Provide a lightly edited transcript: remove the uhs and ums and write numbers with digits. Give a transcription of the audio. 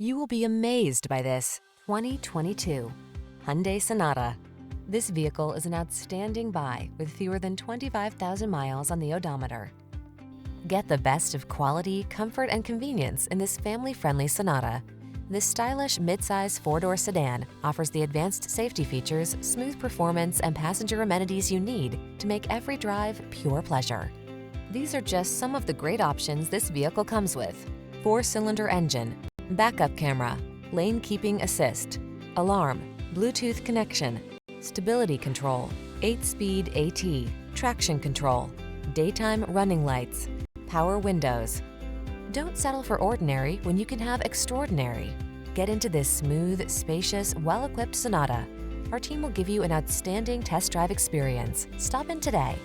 You will be amazed by this 2022 Hyundai Sonata. This vehicle is an outstanding buy with fewer than 25,000 miles on the odometer. Get the best of quality, comfort, and convenience in this family-friendly Sonata. This stylish midsize four-door sedan offers the advanced safety features, smooth performance, and passenger amenities you need to make every drive pure pleasure. These are just some of the great options this vehicle comes with: 4-cylinder engine, backup camera, lane keeping assist, alarm, Bluetooth connection, stability control, 8-speed AT, traction control, daytime running lights, power windows. Don't settle for ordinary when you can have extraordinary. Get into this smooth, spacious, well-equipped Sonata. Our team will give you an outstanding test drive experience. Stop in today.